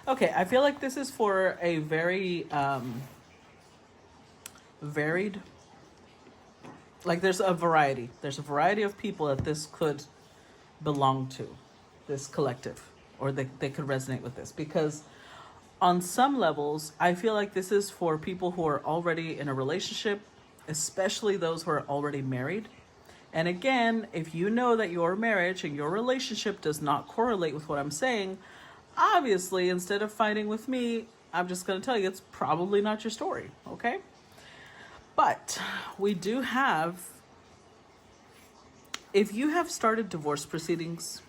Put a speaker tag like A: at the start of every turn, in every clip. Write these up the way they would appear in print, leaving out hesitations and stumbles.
A: Okay, I feel like this is for a very varied, like there's a variety. There's a variety of people that this could belong to, this collective, or they could resonate with this. Because on some levels, I feel like this is for people who are already in a relationship, especially those who are already married. And again, if you know that your marriage and your relationship does not correlate with what I'm saying, obviously, instead of fighting with me, I'm just going to tell you it's probably not your story, okay? But we do have, if you have started divorce proceedings,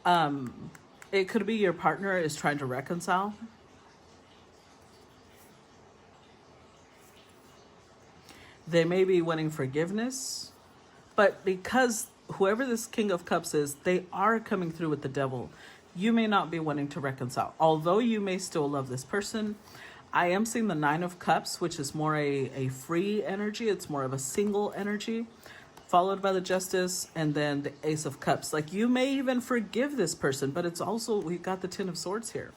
A: it could be your partner is trying to reconcile. They may be wanting forgiveness, but because whoever this King of Cups is, they are coming through with the devil. You may not be wanting to reconcile. Although you may still love this person, I am seeing the Nine of Cups, which is more a free energy. It's more of a single energy, followed by the Justice, and then the Ace of Cups. Like, you may even forgive this person, but it's also, we got the Ten of Swords here.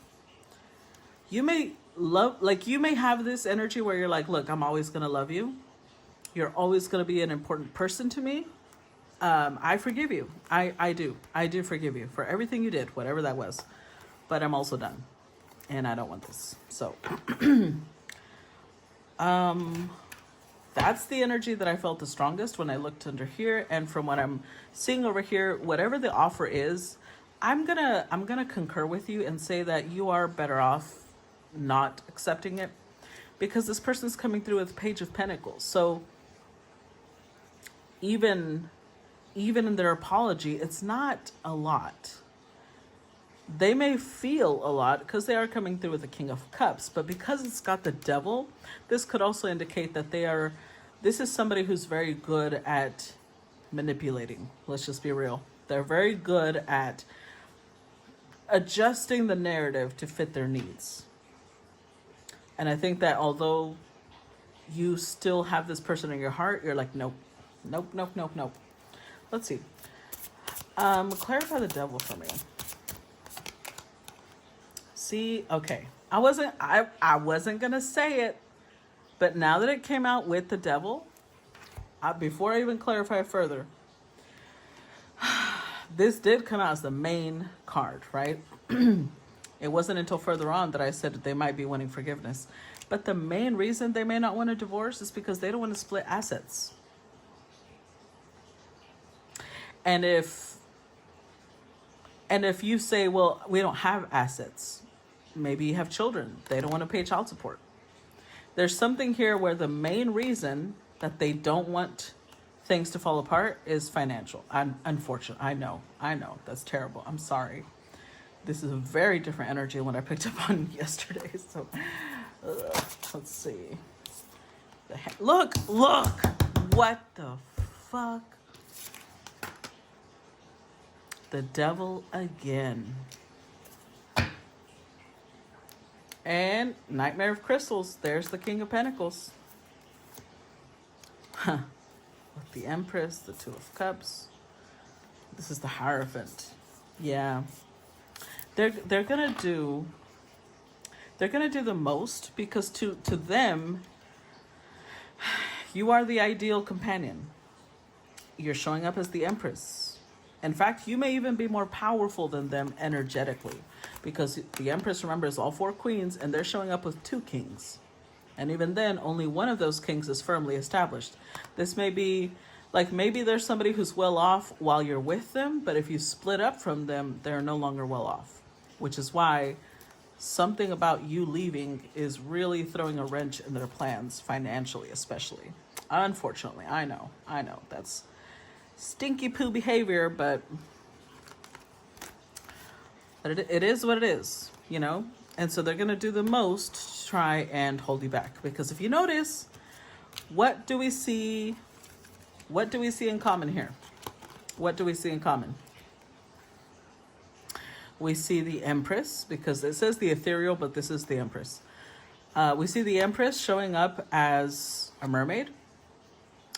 A: You may love, like, you may have this energy where you're like, look, I'm always going to love you. You're always going to be an important person to me. I forgive you. I do forgive you for everything you did, whatever that was. But I'm also done. And I don't want this. So, that's the energy that I felt the strongest when I looked under here. And from what I'm seeing over here, whatever the offer is, I'm gonna concur with you and say that you are better off not accepting it, because this person's coming through with Page of Pentacles. So even in their apology, it's not a lot. They may feel a lot because they are coming through with the King of Cups, but because it's got the Devil, this could also indicate that this is somebody who's very good at manipulating. Let's just be real. They're very good at adjusting the narrative to fit their needs. And I think that although you still have this person in your heart, you're like, nope. Let's see. Clarify the Devil for me. See, okay. I wasn't gonna say it, but now that it came out with the Devil, before I even clarify further, this did come out as the main card, right? It wasn't until further on that I said that they might be wanting forgiveness. But the main reason they may not want a divorce is because they don't want to split assets. And if you say, well, we don't have assets, maybe you have children, they don't want to pay child support. There's something here where the main reason that they don't want things to fall apart is financial. Unfortunate. I know. That's terrible. I'm sorry. This is a very different energy than what I picked up on yesterday. So let's see. Look. What the fuck? The Devil again. And Nightmare of Crystals. There's the King of Pentacles. With the Empress, the Two of Cups. This is the Hierophant. Yeah. They're gonna do the most, because to them, you are the ideal companion. You're showing up as the Empress. In fact, you may even be more powerful than them energetically, because the Empress, remember, is all four queens, and they're showing up with two kings. And even then, only one of those kings is firmly established. This may be, like, maybe there's somebody who's well off while you're with them, but if you split up from them, they're no longer well off. Which is why something about you leaving is really throwing a wrench in their plans, financially especially. Unfortunately, I know. That's stinky poo behavior, but it is what it is, you know? And so they're going to do the most to try and hold you back. Because if you notice, what do we see in common here? What do we see in common? We see the Empress, because it says the ethereal, but this is the Empress. We see the Empress showing up as a mermaid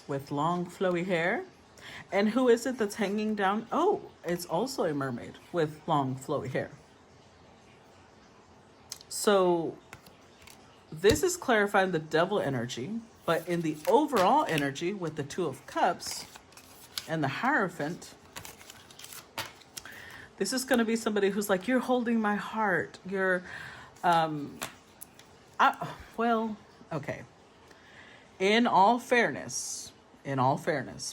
A: with long flowy hair. And who is it that's hanging down? Oh, it's also a mermaid with long flowy hair. So this is clarifying the devil energy, but in the overall energy with the Two of Cups and the Hierophant, this is going to be somebody who's like, you're holding my heart. You're, okay. In all fairness,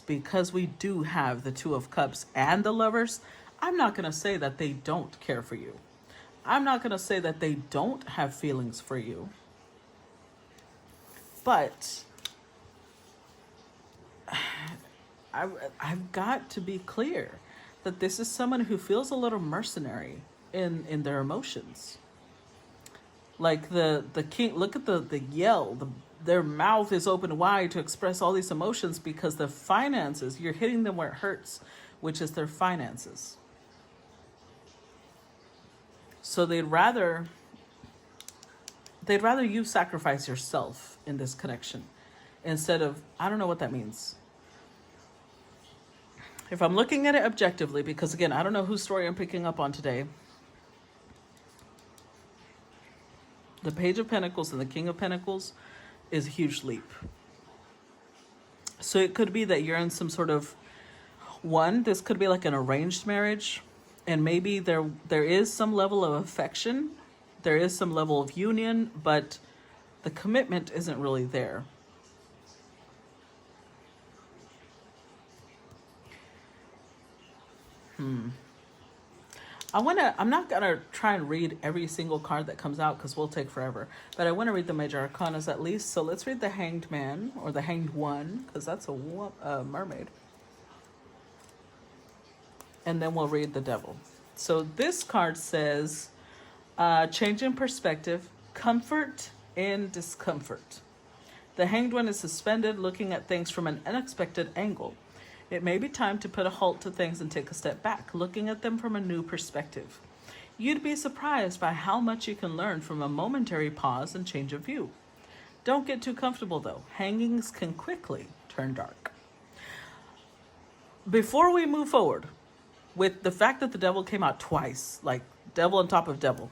A: because we do have the Two of Cups and the Lovers, I'm not going to say that they don't care for you. I'm not going to say that they don't have feelings for you. But I've got to be clear that this is someone who feels a little mercenary in their emotions. Like the king, look at the yell, their mouth is open wide to express all these emotions because the finances, you're hitting them where it hurts, which is their finances. So they'd rather you sacrifice yourself in this connection instead of, I don't know what that means. If I'm looking at it objectively, because again, I don't know whose story I'm picking up on today. The Page of Pentacles and the King of Pentacles is a huge leap. So it could be that you're in some sort of, this could be like an arranged marriage, and maybe there is some level of affection, there is some level of union, but the commitment isn't really there. I'm not gonna try and read every single card that comes out because we'll take forever, but I want to read the major arcanas at least. So let's read the Hanged Man or the Hanged One, because that's a mermaid. And then we'll read the Devil. So this card says, change in perspective, comfort in discomfort. The Hanged One is suspended, looking at things from an unexpected angle. It may be time to put a halt to things and take a step back, looking at them from a new perspective. You'd be surprised by how much you can learn from a momentary pause and change of view. Don't get too comfortable though. Hangings can quickly turn dark. Before we move forward, with the fact that the Devil came out twice, like devil on top of devil,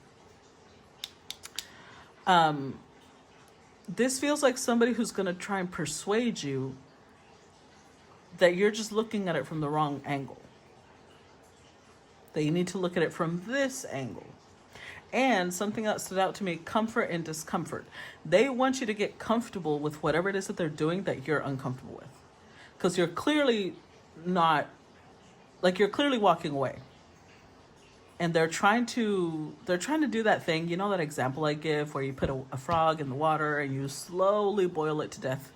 A: this feels like somebody who's going to try and persuade you that you're just looking at it from the wrong angle. That you need to look at it from this angle. And something that stood out to me, comfort and discomfort. They want you to get comfortable with whatever it is that they're doing that you're uncomfortable with. Because you're clearly you're clearly walking away. And they're trying to do that thing, you know, that example I give where you put a frog in the water and you slowly boil it to death.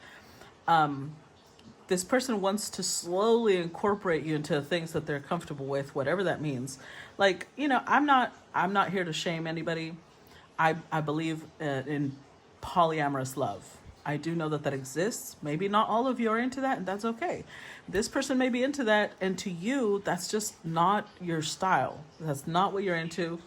A: This person wants to slowly incorporate you into things that they're comfortable with, whatever that means. Like, you know, I'm not here to shame anybody. I believe in polyamorous love. I do know that exists. Maybe not all of you are into that, and that's okay. This person may be into that, and to you, that's just not your style. That's not what you're into.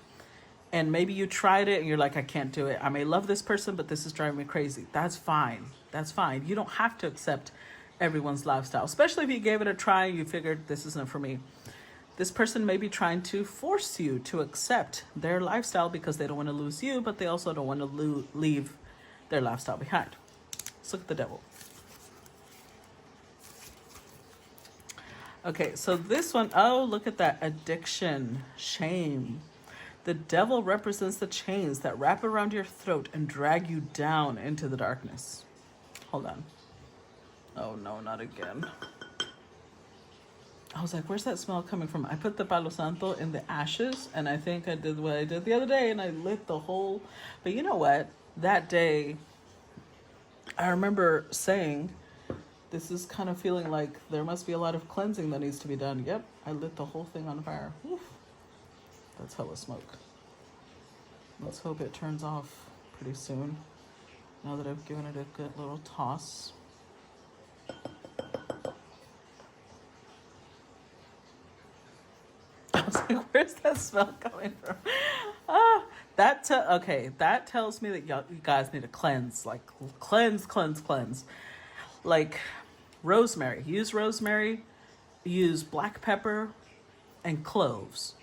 A: And maybe you tried it and you're like, I can't do it. I may love this person, but this is driving me crazy. That's fine. That's fine. You don't have to accept everyone's lifestyle, especially if you gave it a try and you figured this isn't for me. This person may be trying to force you to accept their lifestyle because they don't want to lose you, but they also don't want to leave their lifestyle behind. Let's look at the Devil. Okay, so this one, oh, look at that. Addiction, shame. The Devil represents the chains that wrap around your throat and drag you down into the darkness. Hold on. Oh no, not again. I was like, where's that smell coming from? I put the Palo Santo in the ashes, and I think I did what I did the other day, and I lit the whole... But you know what? That day, I remember saying, this is kind of feeling like there must be a lot of cleansing that needs to be done. Yep, I lit the whole thing on fire. Oof. That's hella smoke. Let's hope it turns off pretty soon, now that I've given it a good little toss. I was like, where's that smell coming from? That tells me that you guys need to cleanse, like cleanse. Like rosemary. Use rosemary. use black pepper and cloves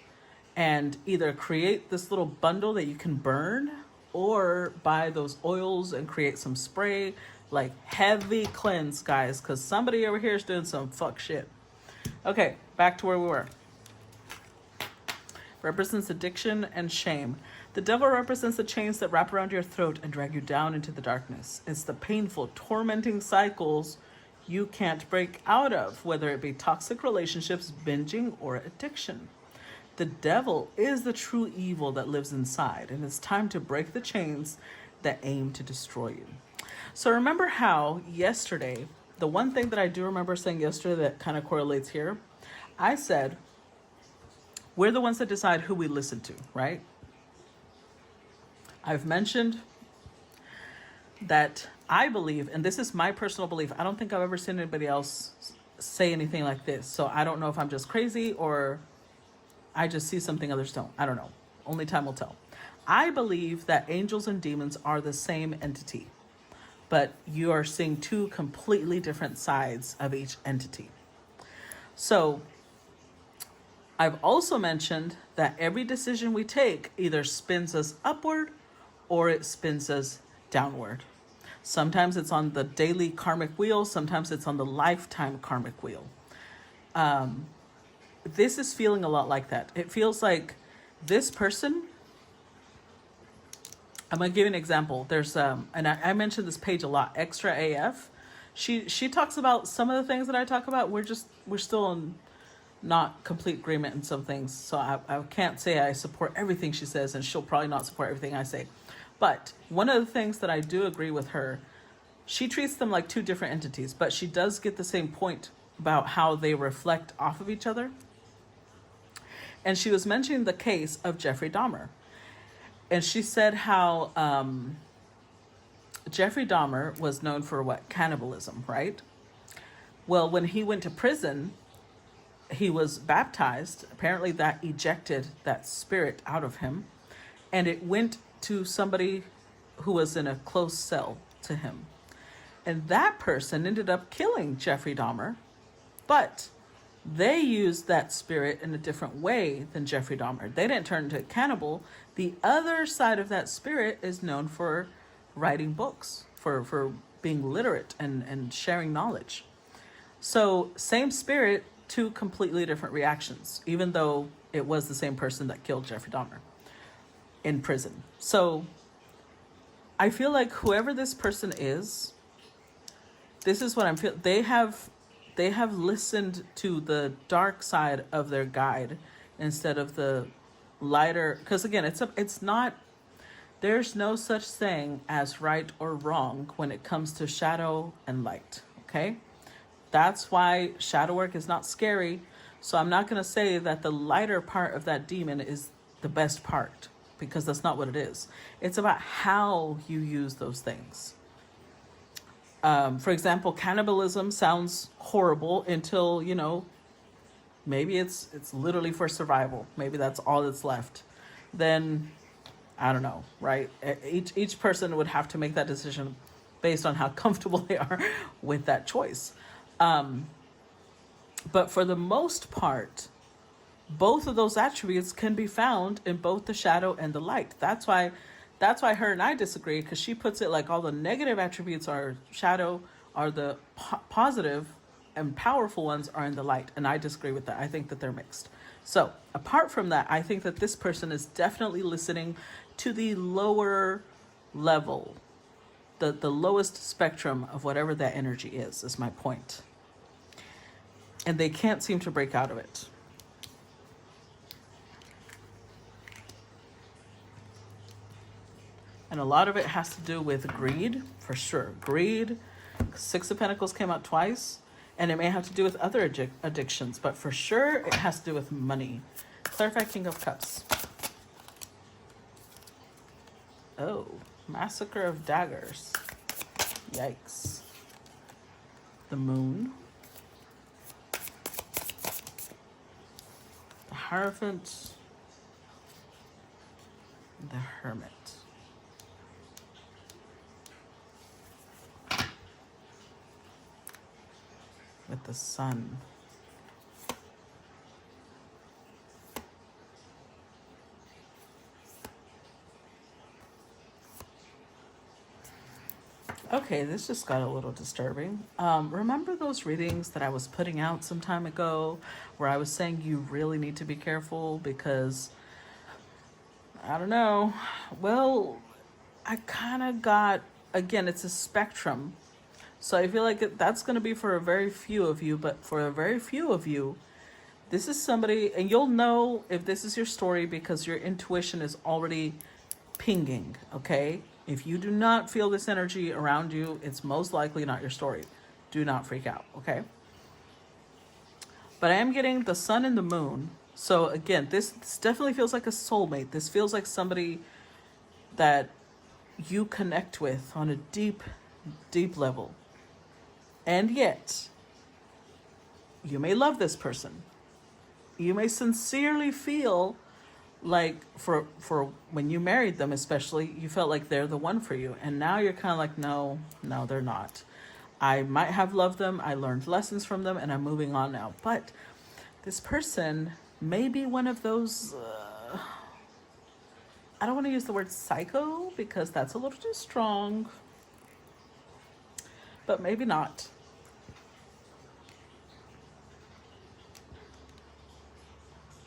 A: and either create this little bundle that you can burn or buy those oils and create some spray. Like heavy cleanse, guys, because somebody over here is doing some fuck shit. Okay, back to where we were. Represents addiction and shame. The devil represents the chains that wrap around your throat and drag you down into the darkness. It's the painful, tormenting cycles you can't break out of, whether it be toxic relationships, binging, or addiction. The devil is the true evil that lives inside, and it's time to break the chains that aim to destroy you. So remember how yesterday, the one thing that I do remember saying yesterday that kind of correlates here, I said, we're the ones that decide who we listen to, right? I've mentioned that I believe, and this is my personal belief, I don't think I've ever seen anybody else say anything like this. So I don't know if I'm just crazy or I just see something others don't. I don't know. Only time will tell. I believe that angels and demons are the same entity, but you are seeing two completely different sides of each entity. So I've also mentioned that every decision we take either spins us upward or it spins us downward. Sometimes it's on the daily karmic wheel. Sometimes it's on the lifetime karmic wheel. This is feeling a lot like that. It feels like this person, I'm going to give you an example. There's, and I mentioned this page a lot, Extra AF. She talks about some of the things that I talk about. We're still in not complete agreement in some things. So I can't say I support everything she says, and she'll probably not support everything I say. But one of the things that I do agree with her, she treats them like two different entities, but she does get the same point about how they reflect off of each other. And she was mentioning the case of Jeffrey Dahmer. And she said how Jeffrey Dahmer was known for what? Cannibalism, right? Well, when he went to prison, he was baptized. Apparently that ejected that spirit out of him. And it went to somebody who was in a close cell to him. And that person ended up killing Jeffrey Dahmer. But they used that spirit in a different way than Jeffrey Dahmer. They didn't turn into a cannibal. The other side of that spirit is known for writing books, for being literate and sharing knowledge. So same spirit, two completely different reactions, even though it was the same person that killed Jeffrey Dahmer in prison. So I feel like whoever this person is, this is what I'm feeling. They have listened to the dark side of their guide instead of the lighter, because again, it's not, there's no such thing as right or wrong when it comes to shadow and light. Okay, that's why shadow work is not scary. So I'm not going to say that the lighter part of that demon is the best part, because that's not what it is. It's about how you use those things. For example, cannibalism sounds horrible until, maybe it's literally for survival. Maybe that's all that's left. Then, I don't know, right? Each person would have to make that decision based on how comfortable they are with that choice. But for the most part, both of those attributes can be found in both the shadow and the light. That's why her and I disagree, because she puts it like all the negative attributes are shadow, are the positive and powerful ones are in the light. And I disagree with that. I think that they're mixed. So apart from that, I think that this person is definitely listening to the lower level, the lowest spectrum of whatever that energy is my point. And they can't seem to break out of it. And a lot of it has to do with greed, for sure. Greed, Six of Pentacles came out twice, and it may have to do with other addictions, but for sure it has to do with money. Clarify King of Cups. Oh, Massacre of Daggers. Yikes. The Moon. The Hierophant. The Hermit. With the Sun. Okay, this just got a little disturbing. Remember those readings that I was putting out some time ago where I was saying you really need to be careful because, I don't know. Well, I kind of got, again, it's a spectrum. So I feel like that's going to be for a very few of you, but for a very few of you, this is somebody, and you'll know if this is your story because your intuition is already pinging, okay? If you do not feel this energy around you, it's most likely not your story. Do not freak out, okay? But I am getting the sun and the moon. So again, this definitely feels like a soulmate. This feels like somebody that you connect with on a deep, deep level. And yet, you may love this person. You may sincerely feel like for when you married them, especially, you felt like they're the one for you. And now you're kind of like, no, they're not. I might have loved them. I learned lessons from them and I'm moving on now. But this person may be one of those, I don't want to use the word psycho because that's a little too strong, but maybe not.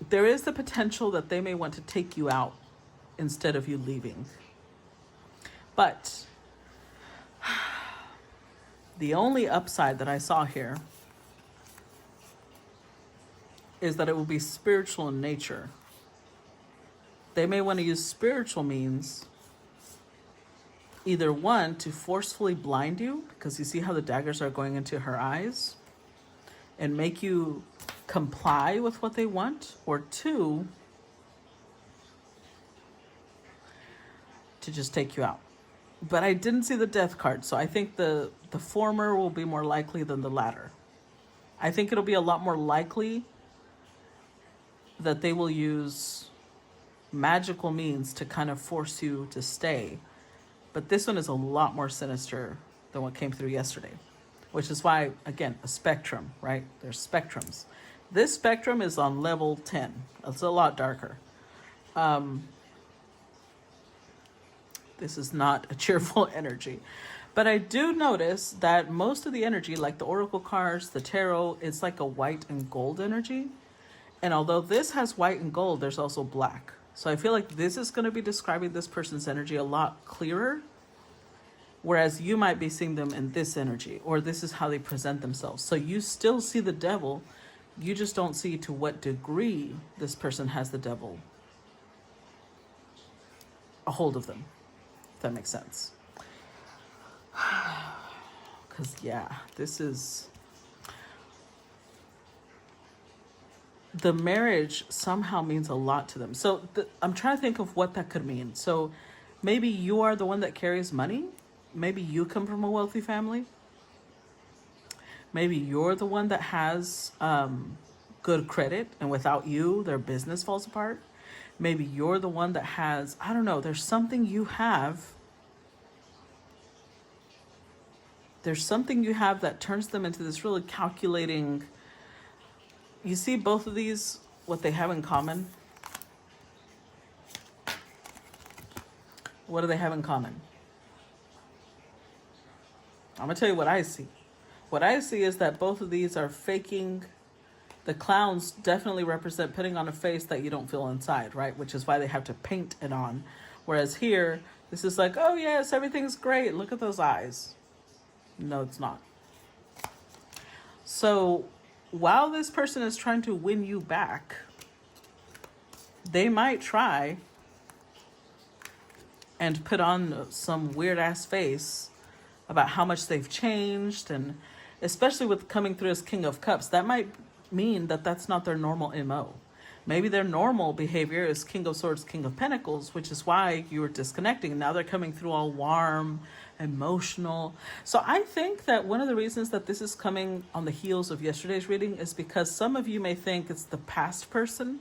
A: There is the potential that they may want to take you out instead of you leaving. But the only upside that I saw here is that it will be spiritual in nature. They may want to use spiritual means, either one, to forcefully blind you, because you see how the daggers are going into her eyes, and make you comply with what they want, or two, to just take you out. But I didn't see the death card, so I think the former will be more likely than the latter. I think it'll be a lot more likely that they will use magical means to kind of force you to stay. But this one is a lot more sinister than what came through yesterday, which is why, again, a spectrum, right? There's spectrums. This spectrum is on level 10. It's a lot darker. This is not a cheerful energy. But I do notice that most of the energy, like the oracle cards, the tarot, it's like a white and gold energy. And although this has white and gold, there's also black. So I feel like this is going to be describing this person's energy a lot clearer. Whereas you might be seeing them in this energy, or this is how they present themselves. So you still see the devil. You just don't see to what degree this person has the devil a hold of them, if that makes sense. Because, yeah, this is... the marriage somehow means a lot to them. So I'm trying to think of what that could mean. So maybe you are the one that carries money. Maybe you come from a wealthy family. Maybe you're the one that has good credit, and without you, their business falls apart. Maybe you're the one that has, I don't know, there's something you have. There's something you have that turns them into this really calculating... You see both of these, what they have in common? What do they have in common? I'm going to tell you what I see. What I see is that both of these are faking. The clowns definitely represent putting on a face that you don't feel inside, right? Which is why they have to paint it on. Whereas here, this is like, oh yes, everything's great. Look at those eyes. No, it's not. So... while this person is trying to win you back, they might try and put on some weird ass face about how much they've changed. And especially with coming through as King of Cups, that might mean that that's not their normal MO. Maybe their normal behavior is King of Swords, King of Pentacles, which is why you were disconnecting. Now they're coming through all warm, emotional. So I think that one of the reasons that this is coming on the heels of yesterday's reading is because some of you may think it's the past person.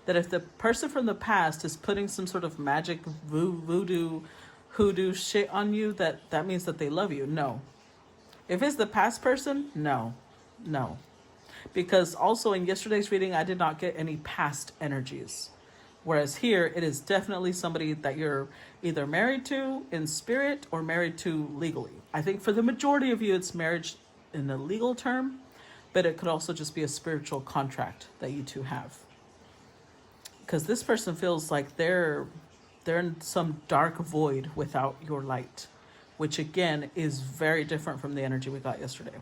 A: That if the person from the past is putting some sort of magic voodoo, hoodoo shit on you, that means that they love you. No. If it's the past person, no. Because also in yesterday's reading, I did not get any past energies. Whereas here, it is definitely somebody that you're either married to in spirit or married to legally. I think for the majority of you, it's marriage in a legal term, but it could also just be a spiritual contract that you two have. Because this person feels like they're in some dark void without your light, which again is very different from the energy we got yesterday.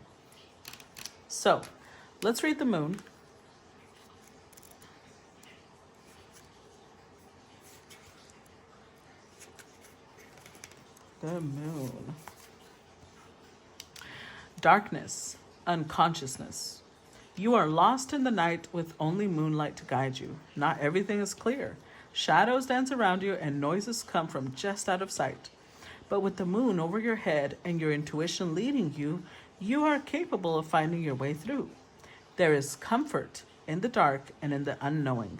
A: So let's read the moon. The moon. Darkness, unconsciousness. You are lost in the night with only moonlight to guide you. Not everything is clear. Shadows dance around you and noises come from just out of sight. But with the moon over your head and your intuition leading you, you are capable of finding your way through. There is comfort in the dark and in the unknowing.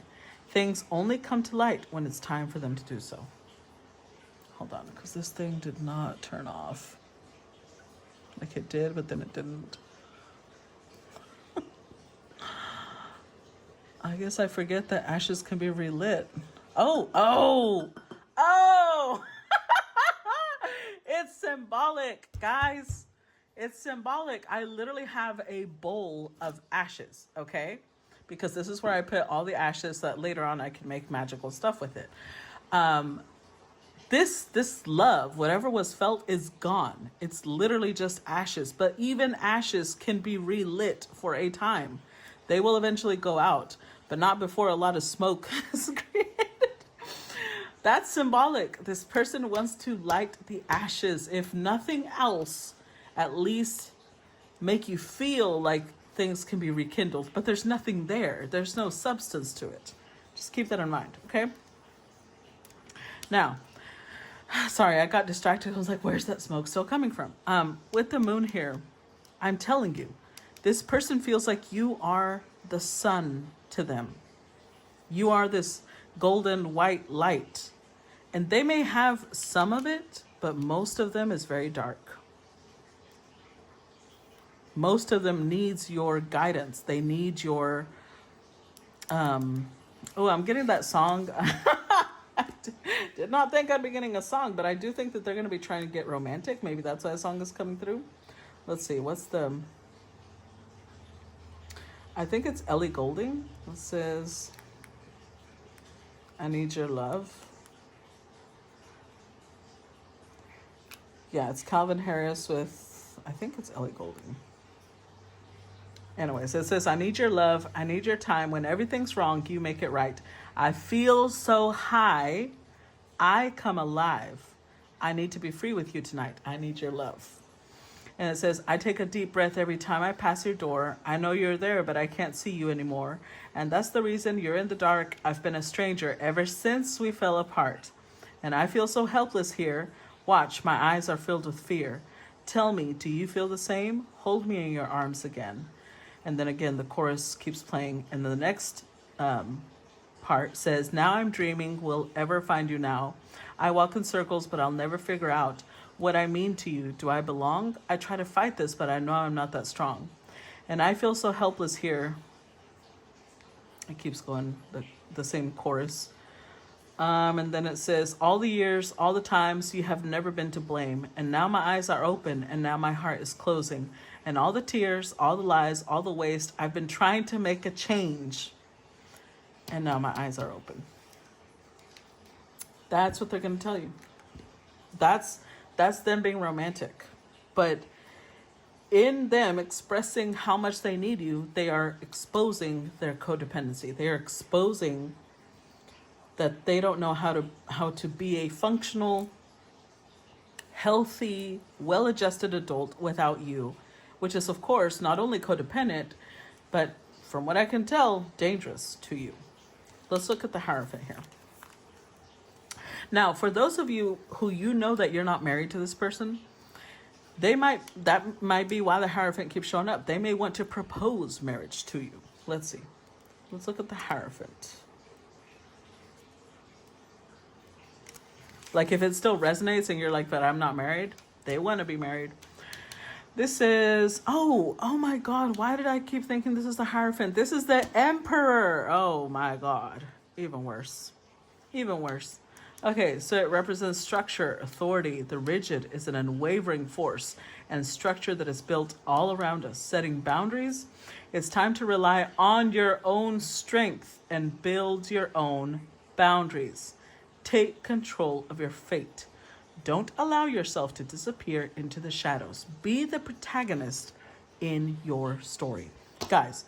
A: Things only come to light when it's time for them to do so. Hold on, because this thing did not turn off. Like it did, but then it didn't. I guess I forget that ashes can be relit. Oh! It's symbolic, guys. It's symbolic. I literally have a bowl of ashes, okay? Because this is where I put all the ashes so that later on I can make magical stuff with it. This love, whatever was felt, is gone. It's literally just ashes. But even ashes can be relit for a time. They will eventually go out, but not before a lot of smoke is created. That's symbolic. This person wants to light the ashes. If nothing else, at least make you feel like things can be rekindled. But there's nothing there. There's no substance to it. Just keep that in mind, okay? Now, sorry, I got distracted. I was like, where's that smoke still coming from? With the moon here, I'm telling you, this person feels like you are the sun to them. You are this golden white light. And they may have some of it, but most of them is very dark. Most of them needs your guidance. They need your, I'm getting that song. I did not think I'd be getting a song, but I do think that they're going to be trying to get romantic. Maybe that's why a song is coming through. Let's see, I think it's Ellie Goulding. It says, I need your love. Yeah, it's Calvin Harris with, I think it's Ellie Goulding. Anyways, it says, I need your love. I need your time. When everything's wrong, you make it right. I feel so high. I come alive. I need to be free with you tonight. I need your love. And it says, I take a deep breath every time I pass your door. I know you're there, but I can't see you anymore. And that's the reason you're in the dark. I've been a stranger ever since we fell apart. And I feel so helpless here. Watch, my eyes are filled with fear. Tell me, do you feel the same? Hold me in your arms again. And then again, the chorus keeps playing. And the next part says, now I'm dreaming, will ever find you now. I walk in circles, but I'll never figure out what I mean to you. Do I belong? I try to fight this, but I know I'm not that strong. And I feel so helpless here. It keeps going, the same chorus. And then it says, all the years, all the times you have never been to blame. And now my eyes are open, and now my heart is closing. And all the tears, all the lies, all the waste, I've been trying to make a change. And now my eyes are open. That's what they're going to tell you. That's them being romantic. But in them expressing how much they need you, they are exposing their codependency. They are exposing that they don't know how to be a functional, healthy, well-adjusted adult without you, which is, of course, not only codependent, but from what I can tell, dangerous to you. Let's look at the Hierophant here. Now, for those of you who you know that you're not married to this person, that might be why the Hierophant keeps showing up. They may want to propose marriage to you. Let's see. Let's look at the Hierophant. Like if it still resonates and you're like, but I'm not married, they want to be married. This is, oh my God, why did I keep thinking this is the Hierophant? This is the Emperor. Oh my God, even worse. Even worse. Okay, so it represents structure, authority. The rigid is an unwavering force and structure that is built all around us. Setting boundaries, it's time to rely on your own strength and build your own boundaries. Take control of your fate. Don't allow yourself to disappear into the shadows. Be the protagonist in your story. Guys,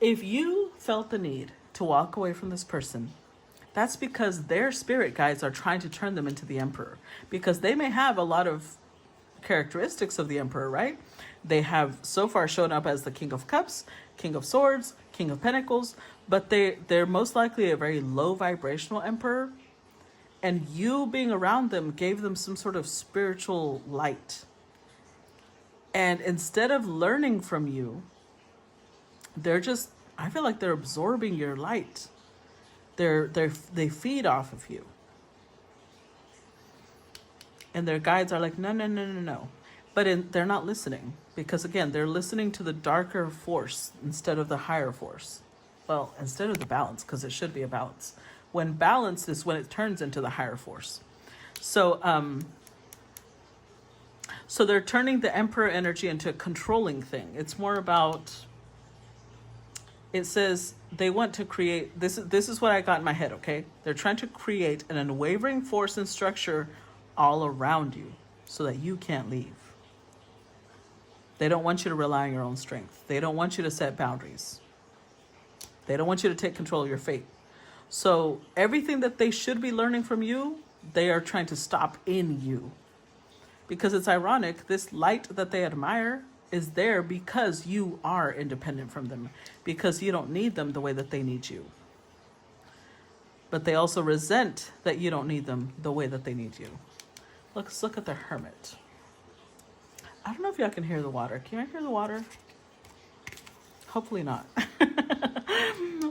A: if you felt the need to walk away from this person, that's because their spirit guides are trying to turn them into the emperor. Because they may have a lot of characteristics of the emperor, right? They have so far shown up as the King of Cups, King of Swords, King of Pentacles, but they're most likely a very low vibrational emperor. And you being around them gave them some sort of spiritual light. And instead of learning from you, I feel like they're absorbing your light. They feed off of you. And their guides are like, no, no, no, no, no. But they're not listening. Because again, they're listening to the darker force instead of the higher force. Well, instead of the balance, because it should be a balance. When balanced is when it turns into the higher force. So they're turning the emperor energy into a controlling thing. It's more about, it says they want to create, this is what I got in my head, okay? They're trying to create an unwavering force and structure all around you so that you can't leave. They don't want you to rely on your own strength. They don't want you to set boundaries. They don't want you to take control of your fate. So everything that they should be learning from you, they are trying to stop in you. Because it's ironic, this light that they admire is there because you are independent from them. Because you don't need them the way that they need you. But they also resent that you don't need them the way that they need you. Let's look at the Hermit. I don't know if y'all can hear the water. Can you hear the water? Hopefully not.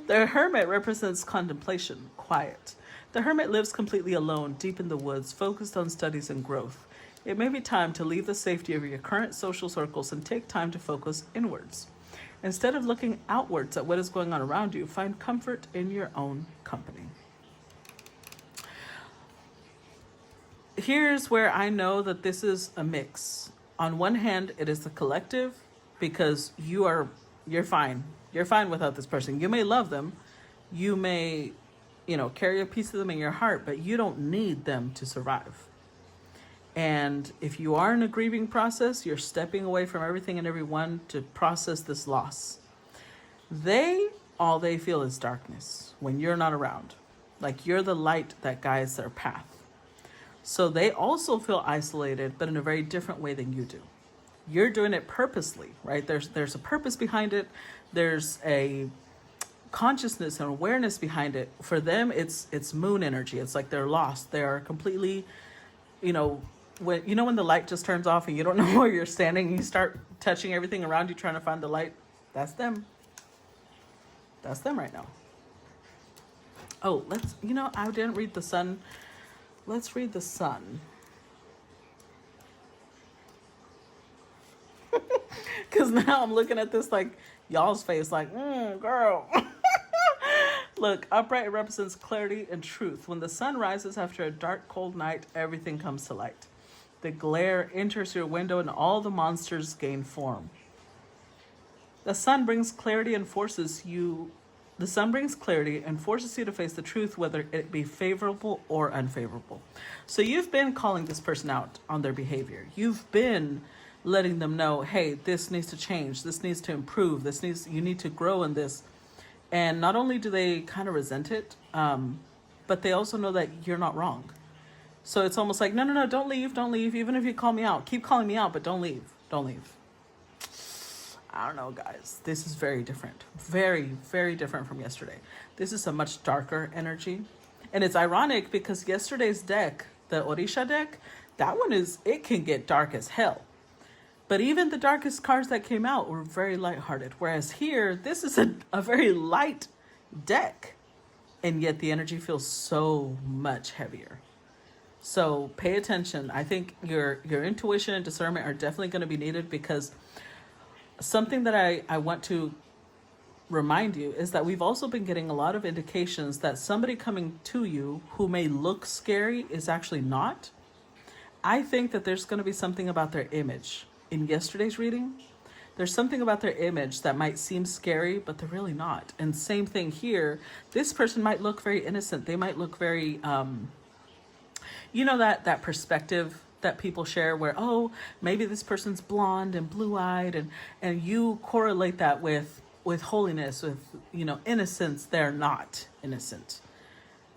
A: The Hermit represents contemplation, quiet. The Hermit lives completely alone, deep in the woods, focused on studies and growth. It may be time to leave the safety of your current social circles and take time to focus inwards. Instead of looking outwards at what is going on around you, find comfort in your own company. Here's where I know that this is a mix. On one hand, it is the collective because you're fine. You're fine without this person. You may love them. You may, carry a piece of them in your heart, but you don't need them to survive. And if you are in a grieving process, you're stepping away from everything and everyone to process this loss. All they feel is darkness when you're not around. Like you're the light that guides their path. So they also feel isolated, but in a very different way than you do. You're doing it purposely, right? There's a purpose behind it. There's a consciousness and awareness behind it. For them, it's moon energy. It's like they're lost. They are completely, when the light just turns off and you don't know where you're standing, and you start touching everything around you trying to find the light. That's them. That's them right now. Oh, I didn't read the sun. Let's read the sun. Because now I'm looking at this like y'all's face like, girl. Look, upright represents clarity and truth. When the sun rises after a dark, cold night, everything comes to light. The glare enters your window and all the monsters gain form. The sun brings clarity and forces you to face the truth, whether it be favorable or unfavorable. So you've been calling this person out on their behavior. You've been letting them know, hey, this needs to change. This needs to improve. You need to grow in this. And not only do they kind of resent it, but they also know that you're not wrong. So it's almost like, no, don't leave. Even if you call me out, keep calling me out, but don't leave. I don't know, guys. This is very different. Very, very different from yesterday. This is a much darker energy. And it's ironic because yesterday's deck, the Orisha deck, it can get dark as hell. But even the darkest cards that came out were very lighthearted. Whereas here, this is a very light deck. And yet the energy feels so much heavier. So pay attention. I think your intuition and discernment are definitely going to be needed because something that I want to remind you is that we've also been getting a lot of indications that somebody coming to you who may look scary is actually not. I think that there's going to be something about their image. In yesterday's reading, there's something about their image that might seem scary, but they're really not. And same thing here. This person might look very innocent. They might look very, that perspective that people share where, oh, maybe this person's blonde and blue-eyed, and you correlate that with holiness, with, innocence. They're not innocent.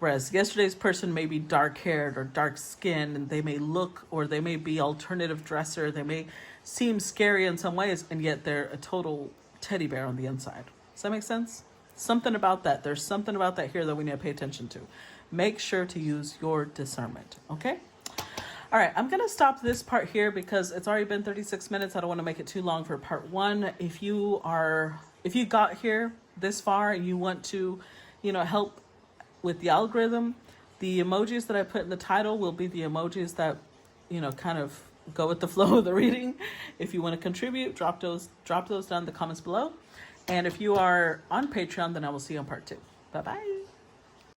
A: Whereas yesterday's person may be dark-haired or dark-skinned, and they may look, or they may be alternative dresser. They may seem scary in some ways, and yet they're a total teddy bear on the inside. Does that make sense? Something about that. There's something about that here that we need to pay attention to. Make sure to use your discernment, okay? All right, I'm going to stop this part here because it's already been 36 minutes. I don't want to make it too long for part one. If you got here this far and you want to, help with the algorithm, the emojis that I put in the title will be the emojis that, kind of go with the flow of the reading. If you want to contribute, drop those down in the comments below. And if you are on Patreon, then I will see you on part two. Bye-bye.